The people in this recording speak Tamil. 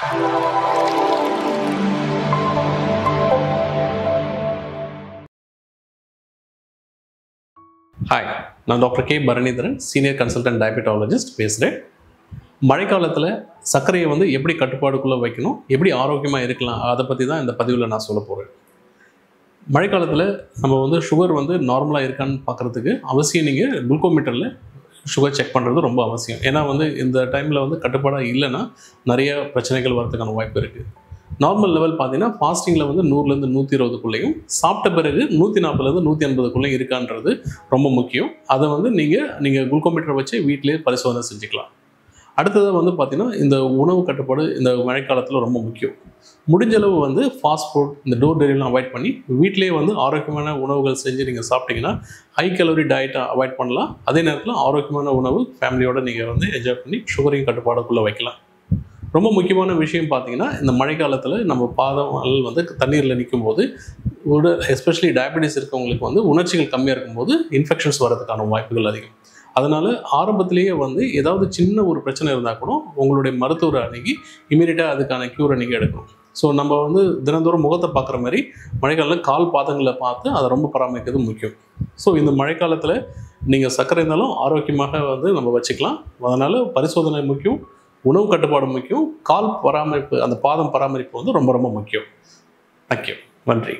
ஹாய், நான் doctor K Bharanidharan, senior consultant diabetologist பேசுகிறேன். மழைக்காலத்தில் சர்க்கரையை எப்படி கட்டுப்பாடுக்குள்ளே வைக்கணும், எப்படி ஆரோக்கியமாக இருக்கலாம், அதை பற்றி தான் இந்த பதிவில் நான் சொல்ல போகிறேன். மழைக்காலத்தில் நம்ம சுகர் நார்மலாக இருக்கான்னு பார்க்குறதுக்கு அவசியம் நீங்கள் குளுக்கோமீட்டரில் சுகர் செக் பண்ணுறது ரொம்ப அவசியம். ஏன்னா இந்த டைமில் கட்டுப்பாடாக இல்லைன்னா நிறைய பிரச்சனைகள் வரதுக்கான வாய்ப்பு இருக்குது. நார்மல் லெவல் பார்த்தீங்கன்னா ஃபாஸ்டிங்கில் 100லேருந்து 120க்குள்ளேயும், சாப்பிட்ட பிறகு 140லேருந்து 180க்குள்ளேயும் இருக்கான்றது ரொம்ப முக்கியம். அதை நீங்கள் குளுக்கோமீட்டரை வச்சு வீட்டிலே பரிசோதனை செஞ்சுக்கலாம். அடுத்தது பார்த்தீங்கன்னா இந்த உணவு கட்டுப்பாடு இந்த மழைக்காலத்தில் ரொம்ப முக்கியம். முடிஞ்சளவு ஃபாஸ்ட் ஃபுட், இந்த டோர் டெலிவரிலாம் அவாய்ட் பண்ணி வீட்டிலேயே ஆரோக்கியமான உணவுகள் செஞ்சு நீங்கள் சாப்பிட்டீங்கன்னா ஹை கலோரி டயட்டை அவாய்ட் பண்ணலாம். அதே நேரத்தில் ஆரோக்கியமான உணவு ஃபேமிலியோடு நீங்கள் என்ஜாய் பண்ணி சுகரையும் கட்டுப்பாடுக்குள்ளே வைக்கலாம். ரொம்ப முக்கியமான விஷயம் பார்த்தீங்கன்னா, இந்த மழைக்காலத்தில் நம்ம பாதங்கள் தண்ணீரில் நிற்கும் போது எஸ்பெஷலி டயபெட்டிஸ் இருக்கவங்களுக்கு உணர்ச்சிகள் கம்மியாக இருக்கும்போது இன்ஃபெக்ஷன்ஸ் வரதுக்கான வாய்ப்புகள் அதிகம். அதனால் ஆரம்பத்திலேயே ஏதாவது சின்ன ஒரு பிரச்சனை இருந்தால் கூட உங்களுடைய மருத்துவரை அணுகி இமீடியட்டாக அதுக்கான க்யூரை நீங்கள் எடுக்கணும். ஸோ நம்ம தினந்தோறும் முகத்தை பார்க்குற மாதிரி மழைக்காலத்தில் கால் பாதங்களை பார்த்து அதை ரொம்ப பராமரிக்கிறது முக்கியம். ஸோ இந்த மழைக்காலத்தில் நீங்கள் சர்க்கரை இருந்தாலும் ஆரோக்கியமாக நம்ம வச்சுக்கலாம். அதனால் பரிசோதனை முக்கியம், உணவு கட்டுப்பாடு முக்கியம், கால் பராமரிப்பு, அந்த பாதம் பராமரிப்பு ரொம்ப ரொம்ப முக்கியம். தேங்க்யூ. நன்றி.